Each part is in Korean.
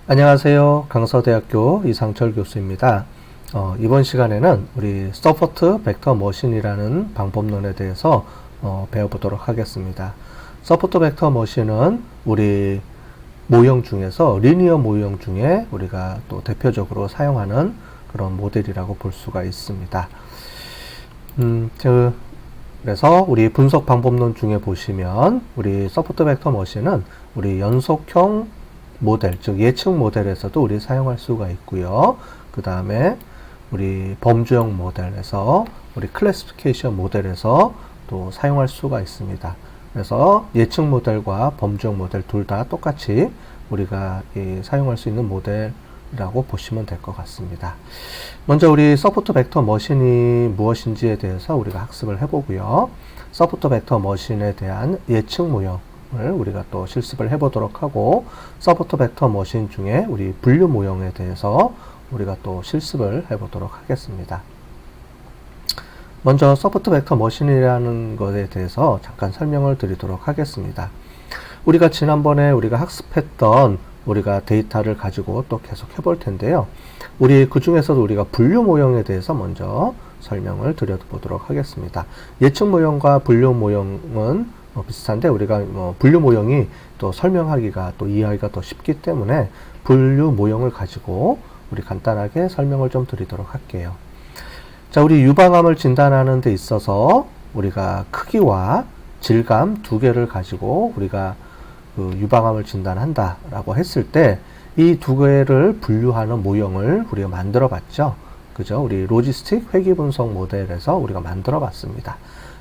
안녕하세요. 강서대학교 이상철 교수입니다. 이번 시간에는 우리 서포트 벡터 머신이라는 방법론에 대해서 배워보도록 하겠습니다. 서포트 벡터 머신은 우리 모형 중에서 리니어 모형 중에 우리가 또 대표적으로 사용하는 그런 모델이라고 볼 수가 있습니다. 그래서 우리 분석 방법론 중에 보시면 우리 서포트 벡터 머신은 우리 연속형 모델, 즉 예측 모델에서도 우리 사용할 수가 있고요. 그 다음에 우리 범주형 모델에서 우리 클래시피케이션 모델에서 또 사용할 수가 있습니다. 그래서 예측 모델과 범주형 모델 둘 다 똑같이 우리가 사용할 수 있는 모델이라고 보시면 될 것 같습니다. 먼저 우리 서포트 벡터 머신이 무엇인지에 대해서 우리가 학습을 해보고요. 서포트 벡터 머신에 대한 예측 모형 을 우리가 또 실습을 해보도록 하고, 서포트 벡터 머신 중에 우리 분류 모형에 대해서 우리가 또 실습을 해보도록 하겠습니다. 먼저 서포트 벡터 머신이라는 것에 대해서 잠깐 설명을 드리도록 하겠습니다. 우리가 지난번에 우리가 학습했던 우리가 데이터를 가지고 또 계속 해볼 텐데요. 우리 그 중에서도 우리가 분류 모형에 대해서 먼저 설명을 드려보도록 하겠습니다. 예측 모형과 분류 모형은 비슷한데 우리가 분류 모형이 또 설명하기가 또 이해하기가 더 쉽기 때문에 분류 모형을 가지고 우리 간단하게 설명을 좀 드리도록 할게요. 자, 우리 유방암을 진단하는 데 있어서 우리가 크기와 질감 두 개를 가지고 우리가 그 유방암을 진단한다라고 했을 때 이 두 개를 분류하는 모형을 우리가 만들어 봤죠. 그죠? 우리 로지스틱 회귀 분석 모델에서 우리가 만들어 봤습니다.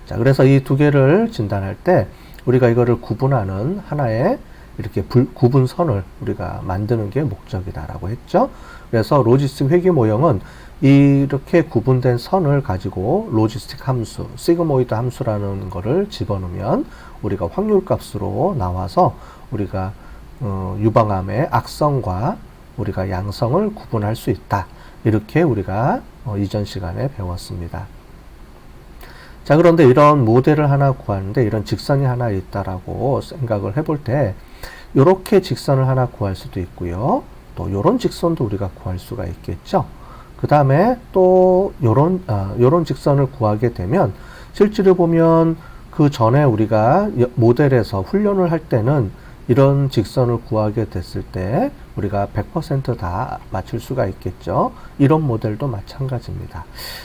자, 그래서 이 두 개를 진단할 때 우리가 이거를 구분하는 하나의 이렇게 구분선을 우리가 만드는 게 목적이다라고 했죠. 그래서 로지스틱 회귀 모형은 이렇게 구분된 선을 가지고 로지스틱 함수, 시그모이드 함수라는 거를 집어넣으면 우리가 확률값으로 나와서 우리가 유방암의 악성과 우리가 양성을 구분할 수 있다. 이렇게 우리가 이전 시간에 배웠습니다. 자, 그런데 이런 모델을 하나 구하는데 이런 직선이 하나 있다라고 생각을 해볼 때 이렇게 직선을 하나 구할 수도 있고요. 또 이런 직선도 우리가 구할 수가 있겠죠. 그 다음에 또 요런 직선을 구하게 되면 실제로 보면 그 전에 우리가 모델에서 훈련을 할 때는 이런 직선을 구하게 됐을 때 우리가 100% 다 맞출 수가 있겠죠. 이런 모델도 마찬가지입니다.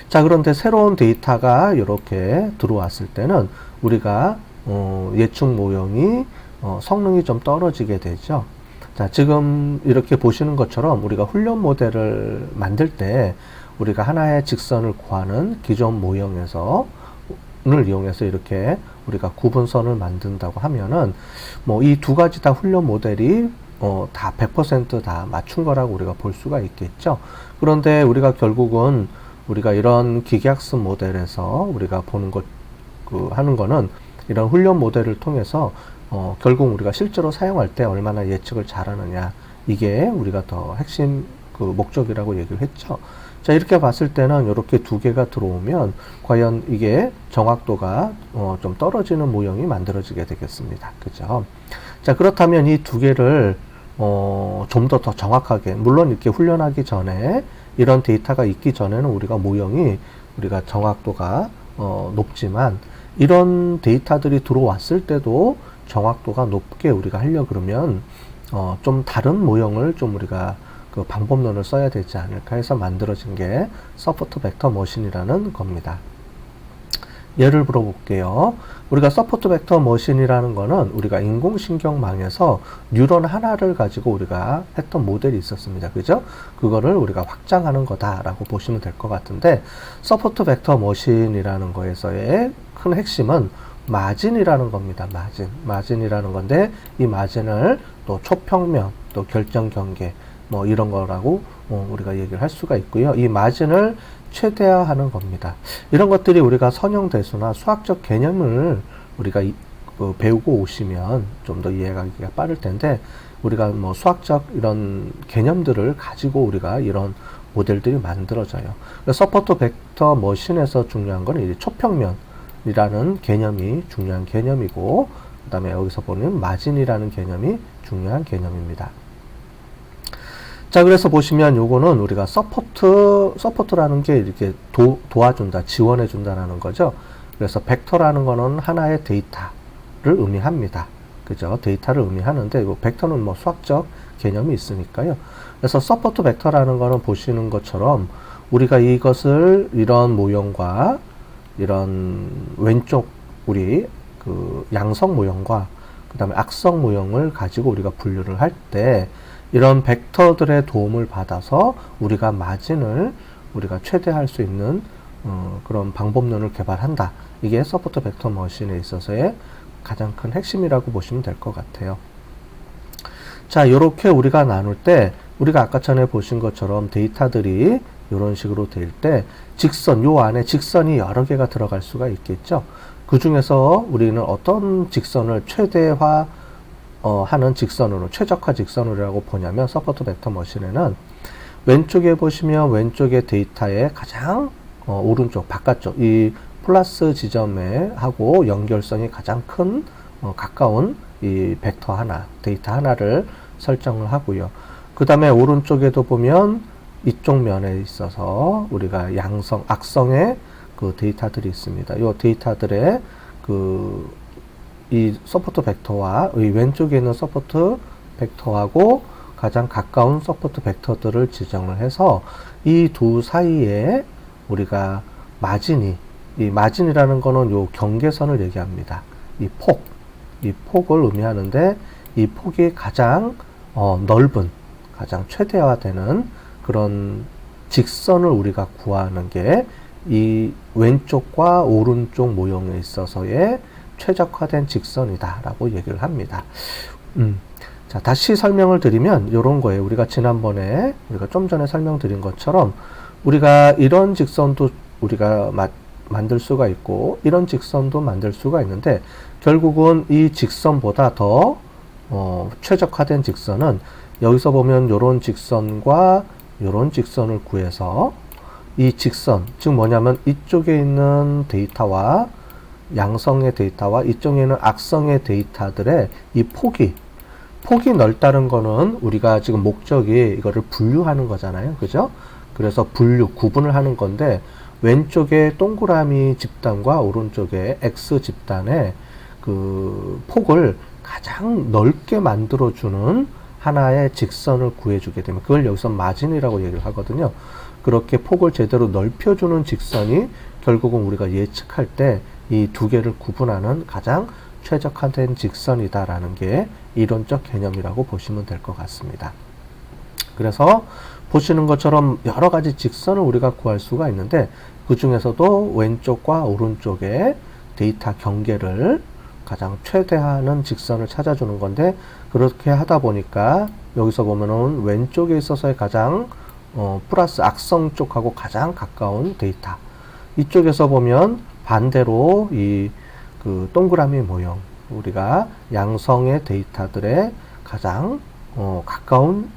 자, 그런데 새로운 데이터가 이렇게 들어왔을 때는 우리가 예측 모형이 성능이 좀 떨어지게 되죠. 자, 지금 이렇게 보시는 것처럼 우리가 훈련 모델을 만들 때 우리가 하나의 직선을 구하는 기존 모형에서 을 이용해서 이렇게 우리가 구분선을 만든다고 하면은 이 두 가지 다 훈련 모델이 다 100% 다 맞춘 거라고 우리가 볼 수가 있겠죠. 그런데 우리가 결국은 우리가 이런 기계학습 모델에서 우리가 보는 것 하는 거는 이런 훈련 모델을 통해서 결국 우리가 실제로 사용할 때 얼마나 예측을 잘하느냐, 이게 우리가 더 핵심 그 목적이라고 얘기를 했죠. 자, 이렇게 봤을 때는 이렇게 두 개가 들어오면 과연 이게 정확도가 좀 떨어지는 모형이 만들어지게 되겠습니다. 그죠? 자, 그렇다면 이 두 개를 좀 더 정확하게, 물론 이렇게 훈련하기 전에 이런 데이터가 있기 전에는 우리가 모형이 우리가 정확도가 높지만 이런 데이터들이 들어왔을 때도 정확도가 높게 우리가 하려 그러면 좀 다른 모형을 좀 우리가 그 방법론을 써야 되지 않을까 해서 만들어진 게 서포트 벡터 머신이라는 겁니다. 예를 들어볼게요. 우리가 서포트 벡터 머신이라는 거는 우리가 인공신경망에서 뉴런 하나를 가지고 우리가 했던 모델이 있었습니다. 그죠? 그거를 우리가 확장하는 거다라고 보시면 될 것 같은데, 서포트 벡터 머신이라는 거에서의 큰 핵심은 마진이라는 겁니다. 마진이라는 건데, 이 마진을 또 초평면, 또 결정경계, 이런 거라고 우리가 얘기를 할 수가 있고요. 이 마진을 최대화하는 겁니다. 이런 것들이 우리가 선형대수나 수학적 개념을 우리가 배우고 오시면 좀 더 이해하기가 빠를 텐데, 우리가 수학적 이런 개념들을 가지고 우리가 이런 모델들이 만들어져요. 서포트 벡터 머신에서 중요한 건 이 초평면이라는 개념이 중요한 개념이고, 그 다음에 여기서 보는 마진이라는 개념이 중요한 개념입니다. 자, 그래서 보시면 요거는 우리가 서포트라는 게 이렇게 도와준다, 지원해준다라는 거죠. 그래서 벡터라는 거는 하나의 데이터를 의미합니다. 그죠? 데이터를 의미하는데, 요 벡터는 뭐 수학적 개념이 있으니까요. 그래서 서포트 벡터라는 거는 보시는 것처럼 우리가 이것을 이런 모형과 이런 왼쪽 우리 그 양성 모형과 그 다음에 악성 모형을 가지고 우리가 분류를 할 때 이런 벡터들의 도움을 받아서 우리가 마진을 우리가 최대할 수 있는 그런 방법론을 개발한다. 이게 서포트 벡터 머신에 있어서의 가장 큰 핵심이라고 보시면 될 것 같아요. 자, 이렇게 우리가 나눌 때 우리가 아까 전에 보신 것처럼 데이터들이 이런 식으로 될 때 직선, 요 안에 직선이 여러 개가 들어갈 수가 있겠죠. 그 중에서 우리는 어떤 직선을 최대화 하는 직선으로, 최적화 직선이라고 보냐면 서포트 벡터 머신에는 왼쪽에 보시면 왼쪽의 데이터의 가장 오른쪽, 바깥쪽, 이 플러스 지점에 하고 연결성이 가장 큰 가까운 이 벡터 하나, 데이터 하나를 설정을 하고요. 그 다음에 오른쪽에도 보면 이쪽 면에 있어서 우리가 양성, 악성의 그 데이터들이 있습니다. 이 데이터들의 이 서포트 벡터와 이 왼쪽에 있는 서포트 벡터하고 가장 가까운 서포트 벡터들을 지정을 해서 이 두 사이에 우리가 이 마진이라는 거는 요 경계선을 얘기합니다. 이 폭을 의미하는데 이 폭이 가장 넓은, 가장 최대화되는 그런 직선을 우리가 구하는 게 이 왼쪽과 오른쪽 모형에 있어서의 최적화된 직선이다라고 얘기를 합니다. 자, 다시 설명을 드리면 이런 거예요. 우리가 지난번에 우리가 좀 전에 설명드린 것처럼 우리가 이런 직선도 우리가 만들 수가 있고 이런 직선도 만들 수가 있는데 결국은 이 직선보다 더 최적화된 직선은 여기서 보면 이런 직선과 이런 직선을 구해서 이 직선, 즉 뭐냐면 이쪽에 있는 데이터와 양성의 데이터와 이쪽에 있는 악성의 데이터들의 이 폭이 넓다는 거는 우리가 지금 목적이 이거를 분류하는 거잖아요. 그죠? 그래서 구분을 하는 건데 왼쪽에 동그라미 집단과 오른쪽에 X 집단의 그 폭을 가장 넓게 만들어주는 하나의 직선을 구해주게 되면 그걸 여기서 마진이라고 얘기를 하거든요. 그렇게 폭을 제대로 넓혀주는 직선이 결국은 우리가 예측할 때 이 두 개를 구분하는 가장 최적화된 직선이다라는 게 이론적 개념이라고 보시면 될 것 같습니다. 그래서 보시는 것처럼 여러 가지 직선을 우리가 구할 수가 있는데 그 중에서도 왼쪽과 오른쪽의 데이터 경계를 가장 최대화하는 직선을 찾아주는 건데 그렇게 하다 보니까 여기서 보면은 왼쪽에 있어서의 가장 플러스 악성 쪽하고 가장 가까운 데이터 이쪽에서 보면 반대로 그 동그라미 모형 우리가 양성의 데이터들의 가장 가까운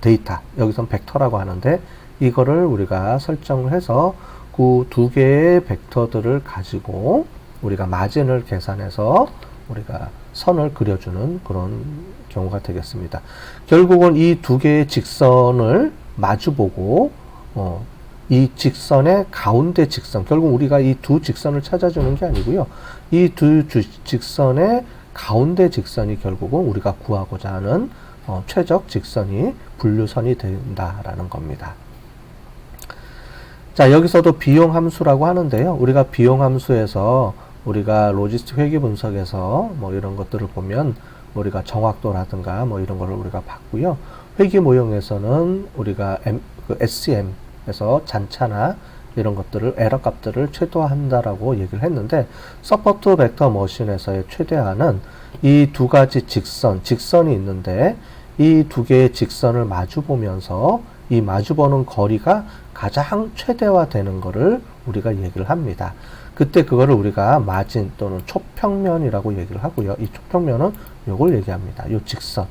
데이터 여기선 벡터라고 하는데 이거를 우리가 설정을 해서 그 두 개의 벡터들을 가지고 우리가 마진을 계산해서 우리가 선을 그려주는 그런 경우가 되겠습니다. 결국은 이 두 개의 직선을 마주보고 이 직선의 가운데 직선, 결국 우리가 이 두 직선을 찾아주는 게 아니고요. 이 두 직선의 가운데 직선이 결국은 우리가 구하고자 하는 최적 직선이 분류선이 된다라는 겁니다. 자, 여기서도 비용 함수라고 하는데요. 우리가 비용 함수에서 우리가 로지스틱 회계 분석에서 뭐 이런 것들을 보면 우리가 정확도라든가 뭐 이런 거를 우리가 봤고요. 회계 모형에서는 우리가 SCM에서 잔차나 이런 것들을 에러 값들을 최소화한다라고 얘기를 했는데 서포트 벡터 머신에서의 최대화는 이 두 가지 직선이 있는데 이 두 개의 직선을 마주 보면서 이 마주보는 거리가 가장 최대화되는 거를 우리가 얘기를 합니다. 그때 그거를 우리가 마진 또는 초평면이라고 얘기를 하고요. 이 초평면은 요걸 얘기합니다. 요 직선.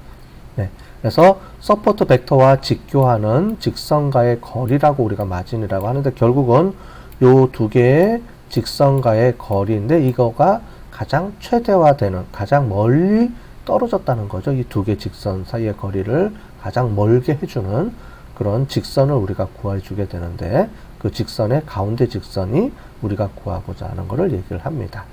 네. 그래서 서포트 벡터와 직교하는 직선과의 거리라고 우리가 마진이라고 하는데 결국은 요 두 개의 직선과의 거리인데 이거가 가장 최대화되는 가장 멀리 떨어졌다는 거죠. 이 두 개 직선 사이의 거리를 가장 멀게 해주는 그런 직선을 우리가 구해주게 되는데 그 직선의 가운데 직선이 우리가 구하고자 하는 것을 얘기를 합니다.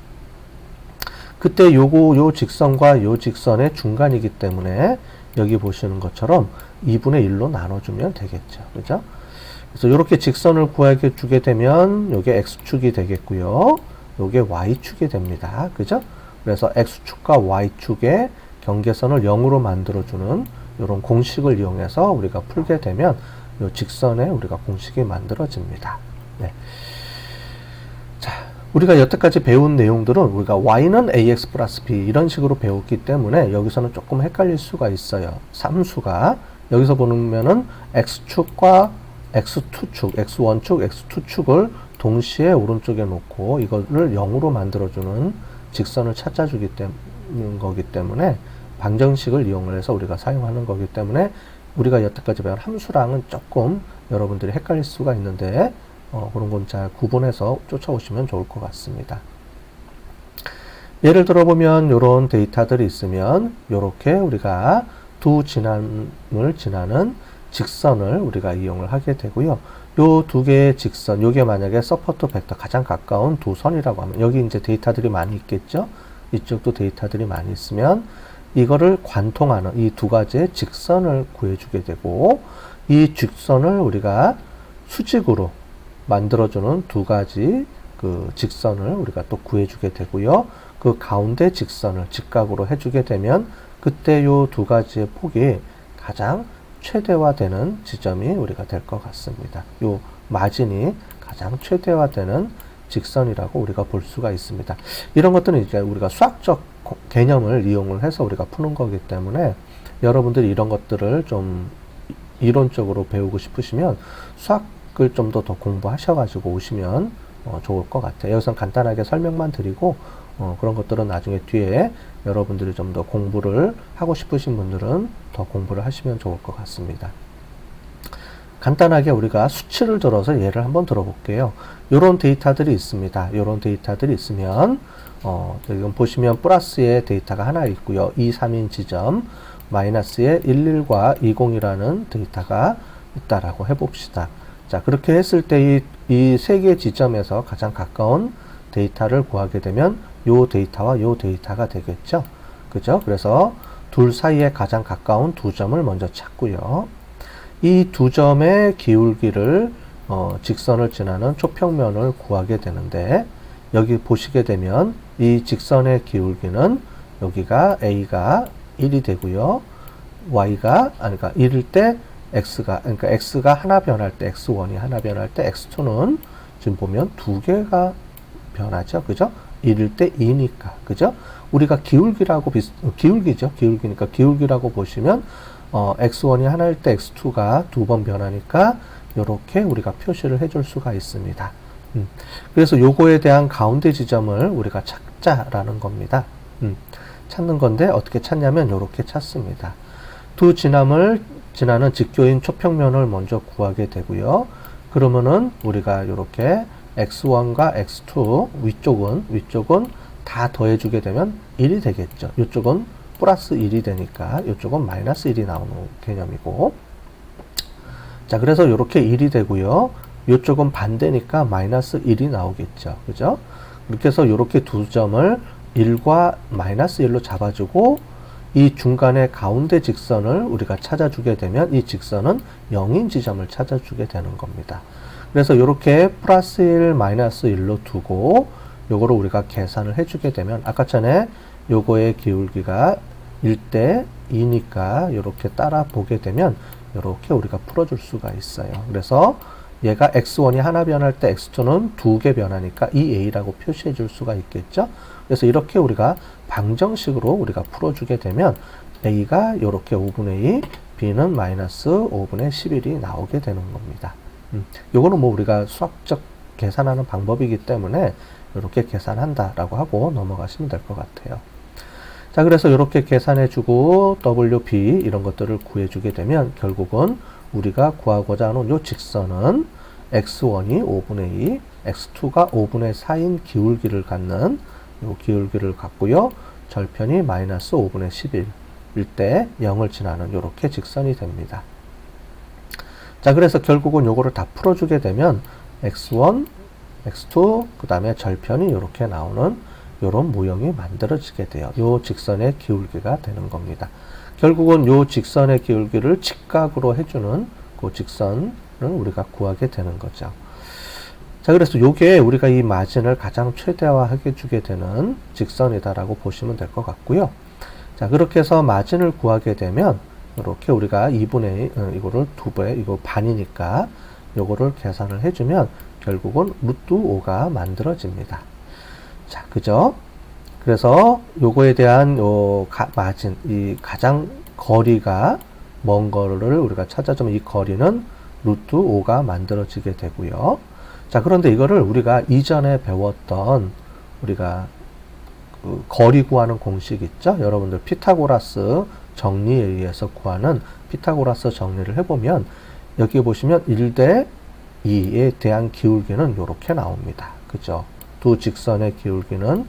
그때 요 직선과 요 직선의 중간이기 때문에 여기 보시는 것처럼 2분의 1로 나눠주면 되겠죠. 그죠? 그래서 이렇게 직선을 구하게 주게 되면 요게 x축이 되겠고요. 요게 y축이 됩니다. 그죠? 그래서 x축과 y축의 경계선을 0으로 만들어주는 이런 공식을 이용해서 우리가 풀게 되면 요 직선에 우리가 공식이 만들어집니다. 네. 자, 우리가 여태까지 배운 내용들은 우리가 y는 ax 플러스 b 이런 식으로 배웠기 때문에 여기서는 조금 헷갈릴 수가 있어요. 함수가 여기서 보면은 x축과 x2축, x1축, x2축을 동시에 오른쪽에 놓고 이거를 0으로 만들어주는 직선을 찾아주기 거기 때문에 방정식을 이용을 해서 우리가 사용하는 거기 때문에 우리가 여태까지 배운 함수랑은 조금 여러분들이 헷갈릴 수가 있는데 그런 건 잘 구분해서 쫓아오시면 좋을 것 같습니다. 예를 들어 보면 이런 데이터들이 있으면 이렇게 우리가 두 진함을 지나는 직선을 우리가 이용을 하게 되고요. 요 두 개의 직선, 요게 만약에 서포트 벡터 가장 가까운 두 선이라고 하면 여기 이제 데이터들이 많이 있겠죠. 이쪽도 데이터들이 많이 있으면 이거를 관통하는 이 두 가지의 직선을 구해주게 되고 이 직선을 우리가 수직으로 만들어주는 두 가지 그 직선을 우리가 또 구해주게 되고요. 그 가운데 직선을 직각으로 해주게 되면 그때 요 두 가지의 폭이 가장 최대화되는 지점이 우리가 될 것 같습니다. 요 마진이 가장 최대화되는 직선이라고 우리가 볼 수가 있습니다. 이런 것들은 이제 우리가 수학적 개념을 이용을 해서 우리가 푸는 거기 때문에 여러분들이 이런 것들을 좀 이론적으로 배우고 싶으시면 수학을 좀 더 공부하셔가지고 오시면 좋을 것 같아요. 여기서 간단하게 설명만 드리고 그런 것들은 나중에 뒤에 여러분들이 좀 더 공부를 하고 싶으신 분들은 더 공부를 하시면 좋을 것 같습니다. 간단하게 우리가 수치를 들어서 예를 한번 들어볼게요. 요런 데이터들이 있습니다. 요런 데이터들이 있으면 지금 보시면 플러스의 데이터가 하나 있고요. 2, 3인 지점, 마이너스의 11과 20이라는 데이터가 있다라고 해봅시다. 자, 그렇게 했을 때 이 세 개의 지점에서 가장 가까운 데이터를 구하게 되면 요 데이터와 요 데이터가 되겠죠. 그죠? 그래서 둘 사이에 가장 가까운 두 점을 먼저 찾고요. 이 두 점의 기울기를 직선을 지나는 초평면을 구하게 되는데 여기 보시게 되면 이 직선의 기울기는 여기가 a가 1이 되고요. y가 그러니까 1일 때 그러니까 x가 하나 변할 때 x1이 하나 변할 때 x2는 지금 보면 두 개가 변하죠. 그죠? 1일 때 2니까. 그죠? 우리가 기울기라고 기울기죠. 기울기니까 기울기라고 보시면 x1이 하나일 때 x2가 두 번 변하니까 이렇게 우리가 표시를 해줄 수가 있습니다. 그래서 요거에 대한 가운데 지점을 우리가 찾자라는 겁니다. 찾는 건데 어떻게 찾냐면 이렇게 찾습니다. 두 진함을 지나는 직교인 초평면을 먼저 구하게 되고요. 그러면은 우리가 이렇게 x1과 x2 위쪽은 다 더해주게 되면 1이 되겠죠. 이쪽은 플러스 1이 되니까 이쪽은 마이너스 1이 나오는 개념이고, 자, 그래서 이렇게 1이 되고요. 이쪽은 반대니까 마이너스 1이 나오겠죠. 그죠? 이렇게 해서 이렇게 두 점을 1과 마이너스 1로 잡아주고 이 중간의 가운데 직선을 우리가 찾아주게 되면 이 직선은 0인 지점을 찾아주게 되는 겁니다. 그래서 이렇게 플러스 1, 마이너스 1로 두고 요거를 우리가 계산을 해주게 되면 아까 전에 요거의 기울기가 1대 2니까 이렇게 따라 보게 되면 이렇게 우리가 풀어줄 수가 있어요. 그래서 얘가 x1이 하나 변할 때 x2는 두 개 변하니까 2a라고 표시해 줄 수가 있겠죠. 그래서 이렇게 우리가 방정식으로 우리가 풀어주게 되면 a가 이렇게 5분의 2, b는 마이너스 5분의 11이 나오게 되는 겁니다. 요거는 뭐 우리가 수학적 계산하는 방법이기 때문에 이렇게 계산한다라고 하고 넘어가시면 될 것 같아요. 자, 그래서 이렇게 계산해주고 WB 이런 것들을 구해주게 되면 결국은 우리가 구하고자 하는 요 직선은 x1이 5분의 2, x2가 5분의 4인 기울기를 갖는 요 기울기를 갖고요. 절편이 마이너스 5분의 11. 때 0을 지나는 요렇게 직선이 됩니다. 자, 그래서 결국은 요거를 다 풀어주게 되면 x1, x2, 그 다음에 절편이 이렇게 나오는 요런 모형이 만들어지게 돼요. 요 직선의 기울기가 되는 겁니다. 결국은 요 직선의 기울기를 직각으로 해주는 그 직선을 우리가 구하게 되는 거죠. 자, 그래서 요게 우리가 이 마진을 가장 최대화하게 주게 되는 직선이다라고 보시면 될 것 같고요. 자, 그렇게 해서 마진을 구하게 되면 이렇게 우리가 2분의 1, 이거를 2배, 이거 반이니까 요거를 계산을 해주면 결국은 루트 5가 만들어집니다. 자, 그죠? 그래서 요거에 대한 요 마진, 이 가장 거리가 먼 거를 우리가 찾아주면 이 거리는 루트 5가 만들어지게 되고요. 자, 그런데 이거를 우리가 이전에 배웠던 우리가 그 거리 구하는 공식 있죠? 여러분들 피타고라스 정리에 의해서 구하는 피타고라스 정리를 해보면 여기 보시면 1대 2에 대한 기울기는 이렇게 나옵니다. 그죠? 두 직선의 기울기는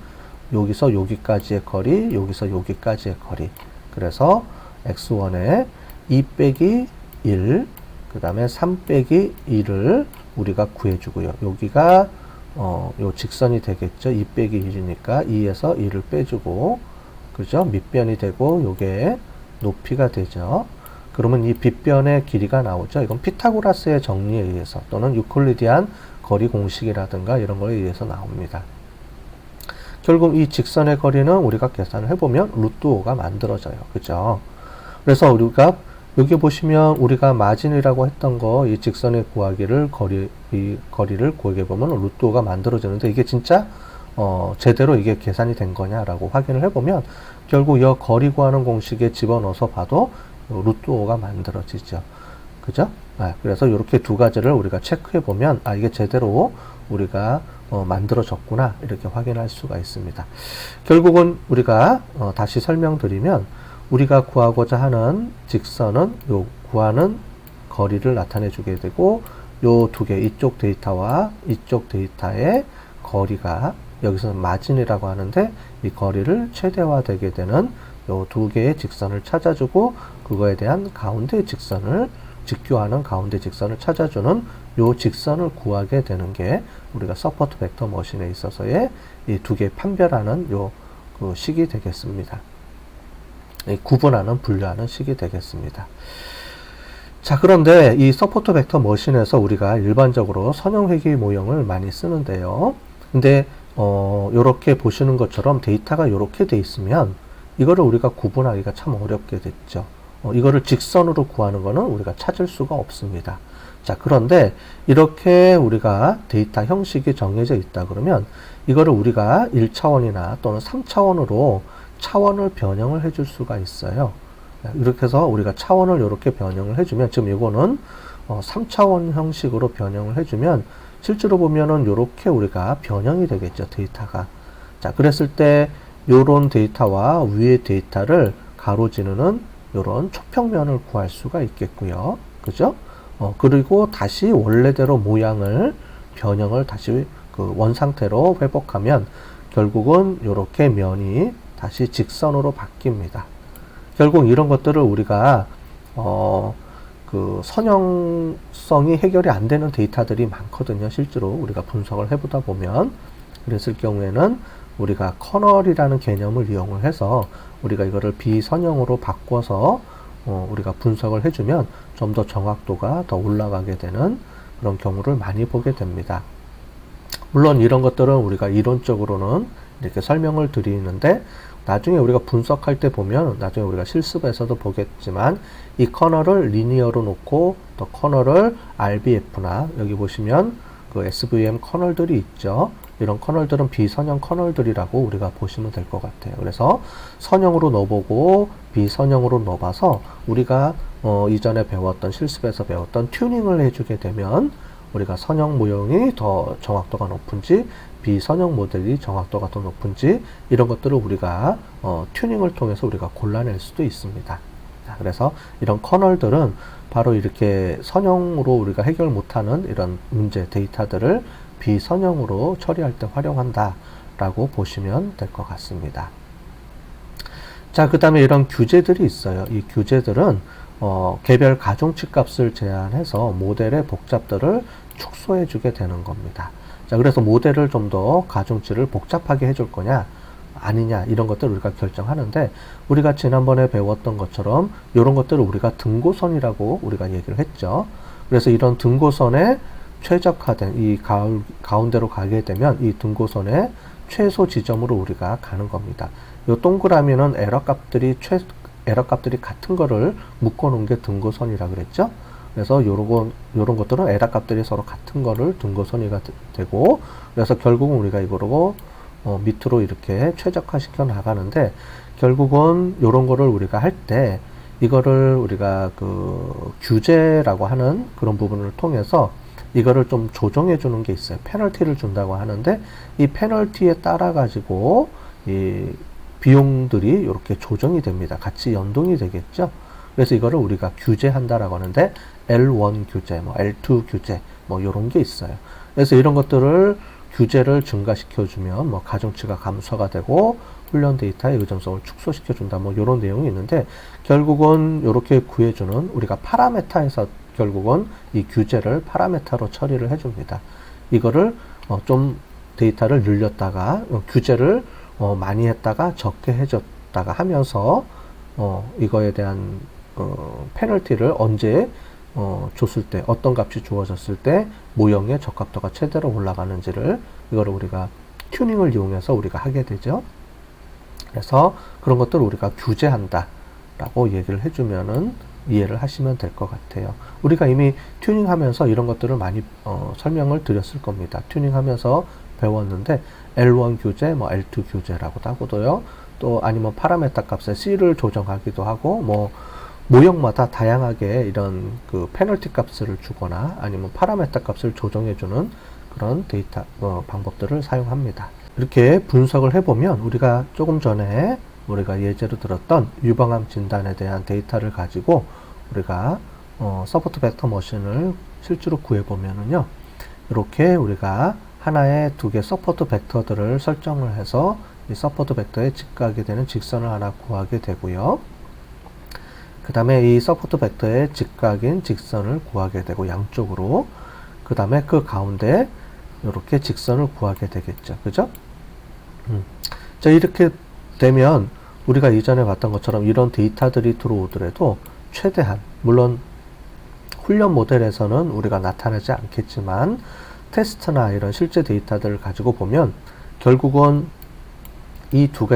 여기서 여기까지의 거리, 여기서 여기까지의 거리. 그래서 x1에 2 빼기 1, 그 다음에 3 빼기 1을 우리가 구해주고요. 여기가 요 직선이 되겠죠. 2 빼기 1이니까 2에서 1을 빼주고, 그죠? 밑변이 되고 요게 높이가 되죠. 그러면 이 빗변의 길이가 나오죠. 이건 피타고라스의 정리에 의해서 또는 유클리디안 거리 공식이라든가 이런 거에 의해서 나옵니다. 결국 이 직선의 거리는 우리가 계산을 해보면 루트 5가 만들어져요. 그죠? 그래서 우리가 여기 보시면 우리가 마진이라고 했던 거, 이 직선의 구하기를 이 거리를 구하게 보면 루트 5가 만들어지는데 이게 진짜 제대로 이게 계산이 된 거냐라고 확인을 해보면 결국 이 거리 구하는 공식에 집어넣어서 봐도 루트 5가 만들어지죠. 그죠? 그래서 이렇게 두 가지를 우리가 체크해 보면 이게 제대로 우리가 만들어졌구나 이렇게 확인할 수가 있습니다. 결국은 우리가 다시 설명드리면 우리가 구하고자 하는 직선은 요 구하는 거리를 나타내 주게 되고 요 두 개, 이쪽 데이터와 이쪽 데이터의 거리가 여기서 마진이라고 하는데 이 거리를 최대화되게 되는 요 두 개의 직선을 찾아주고 그거에 대한 가운데 직선을 직교하는 가운데 직선을 찾아주는 요 직선을 구하게 되는 게 우리가 서포트 벡터 머신에 있어서의 이 두 개 판별하는 요 그 식이 되겠습니다. 구분하는 분류하는 식이 되겠습니다. 자, 그런데 이 서포트 벡터 머신에서 우리가 일반적으로 선형 회귀 모형을 많이 쓰는데요. 근데 요렇게 보시는 것처럼 데이터가 요렇게 돼 있으면 이거를 우리가 구분하기가 참 어렵게 됐죠. 이거를 직선으로 구하는 거는 우리가 찾을 수가 없습니다. 자, 그런데 이렇게 우리가 데이터 형식이 정해져 있다 그러면 이거를 우리가 1차원이나 또는 3차원으로 차원을 변형을 해줄 수가 있어요. 이렇게 해서 우리가 차원을 이렇게 변형을 해주면 지금 이거는 3차원 형식으로 변형을 해주면 실제로 보면은 이렇게 우리가 변형이 되겠죠. 데이터가. 자, 그랬을 때 요런 데이터와 위의 데이터를 가로지르는 요런 초평면을 구할 수가 있겠고요. 그죠? 그리고 다시 원래대로 모양을 변형을 다시 그 원상태로 회복하면 결국은 요렇게 면이 다시 직선으로 바뀝니다. 결국 이런 것들을 우리가 그 선형성이 해결이 안 되는 데이터들이 많거든요. 실제로 우리가 분석을 해보다 보면 그랬을 경우에는 우리가 커널이라는 개념을 이용을 해서 우리가 이거를 비선형으로 바꿔서 우리가 분석을 해주면 좀 더 정확도가 더 올라가게 되는 그런 경우를 많이 보게 됩니다. 물론 이런 것들은 우리가 이론적으로는 이렇게 설명을 드리는데 나중에 우리가 분석할 때 보면 나중에 우리가 실습에서도 보겠지만 이 커널을 리니어로 놓고 또 커널을 RBF나 여기 보시면 그 SVM 커널들이 있죠. 이런 커널들은 비선형 커널들이라고 우리가 보시면 될 것 같아요. 그래서 선형으로 넣어보고 비선형으로 넣어봐서 우리가 이전에 배웠던 실습에서 배웠던 튜닝을 해주게 되면 우리가 선형 모형이 더 정확도가 높은지 비선형 모델이 정확도가 더 높은지 이런 것들을 우리가 튜닝을 통해서 우리가 골라낼 수도 있습니다. 자, 그래서 이런 커널들은 바로 이렇게 선형으로 우리가 해결 못하는 이런 문제 데이터들을 비선형으로 처리할 때 활용한다 라고 보시면 될 것 같습니다. 자, 그 다음에 이런 규제들이 있어요. 이 규제들은 개별 가중치 값을 제한해서 모델의 복잡도를 축소해 주게 되는 겁니다. 자, 그래서 모델을 좀 더 가중치를 복잡하게 해줄 거냐 아니냐 이런 것들을 우리가 결정하는데, 우리가 지난번에 배웠던 것처럼 이런 것들을 우리가 등고선이라고 우리가 얘기를 했죠. 그래서 이런 등고선에 최적화된 이 가운데로 가게 되면 이 등고선의 최소 지점으로 우리가 가는 겁니다. 이 동그라미는 에러 값들이 같은 거를 묶어 놓은 게 등고선이라 그랬죠. 그래서 요런 것들은 에러 값들이 서로 같은 거를 등고선이가 되고, 그래서 결국은 우리가 이거로 밑으로 이렇게 최적화 시켜 나가는데, 결국은 요런 거를 우리가 할 때 이거를 우리가 그 규제라고 하는 그런 부분을 통해서 이거를 좀 조정해 주는 게 있어요. 페널티를 준다고 하는데, 이 페널티에 따라 가지고 이 비용들이 이렇게 조정이 됩니다. 같이 연동이 되겠죠. 그래서 이거를 우리가 규제한다라고 하는데, L1 규제, 뭐 L2 규제, 뭐 이런 게 있어요. 그래서 이런 것들을 규제를 증가시켜 주면 뭐 가중치가 감소가 되고 훈련 데이터의 의존성을 축소시켜 준다, 뭐 이런 내용이 있는데, 결국은 이렇게 구해주는 우리가 파라메타에서 결국은 이 규제를 파라메타로 처리를 해줍니다. 이거를 좀 데이터를 늘렸다가 규제를 많이 했다가 적게 해줬다가 하면서 이거에 대한 페널티를 언제 줬을 때, 어떤 값이 주어졌을 때 모형의 적합도가 최대로 올라가는지를 이거를 우리가 튜닝을 이용해서 우리가 하게 되죠. 그래서 그런 것들을 우리가 규제한다 라고 얘기를 해주면은 이해를 하시면 될 것 같아요. 우리가 이미 튜닝하면서 이런 것들을 많이 설명을 드렸을 겁니다. 튜닝하면서 배웠는데 L1 규제, 뭐 L2 규제라고도 하고도요. 또 아니면 파라메타 값에 C를 조정하기도 하고, 뭐 모형마다 다양하게 이런 그 페널티 값을 주거나 아니면 파라메타 값을 조정해주는 그런 데이터 방법들을 사용합니다. 이렇게 분석을 해보면 우리가 조금 전에 우리가 예제로 들었던 유방암 진단에 대한 데이터를 가지고 우리가 서포트 벡터 머신을 실제로 구해보면은요, 이렇게 우리가 하나의 두 개 서포트 벡터들을 설정을 해서 이 서포트 벡터에 직각이 되는 직선을 하나 구하게 되고요. 그 다음에 이 서포트 벡터의 직각인 직선을 구하게 되고, 양쪽으로, 그 다음에 그 가운데 이렇게 직선을 구하게 되겠죠. 그죠? 자, 이렇게 되면 우리가 이전에 봤던 것처럼 이런 데이터들이 들어오더라도 최대한, 물론 훈련 모델에서는 우리가 나타나지 않겠지만 테스트나 이런 실제 데이터들을 가지고 보면 결국은 이 두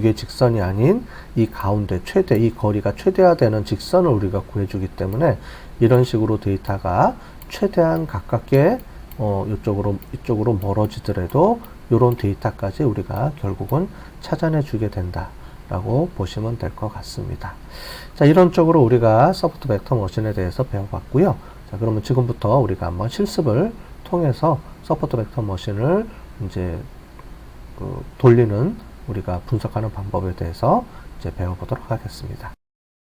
개 직선이 아닌 이 가운데 최대, 이 거리가 최대화되는 직선을 우리가 구해주기 때문에 이런 식으로 데이터가 최대한 가깝게 이쪽으로 멀어지더라도 이런 데이터까지 우리가 결국은 찾아내 주게 된다라고 보시면 될 것 같습니다. 자, 이런 쪽으로 우리가 서포트 벡터 머신에 대해서 배워봤고요. 자, 그러면 지금부터 우리가 한번 실습을 통해서 서포트 벡터 머신을 이제 돌리는, 우리가 분석하는 방법에 대해서 이제 배워보도록 하겠습니다.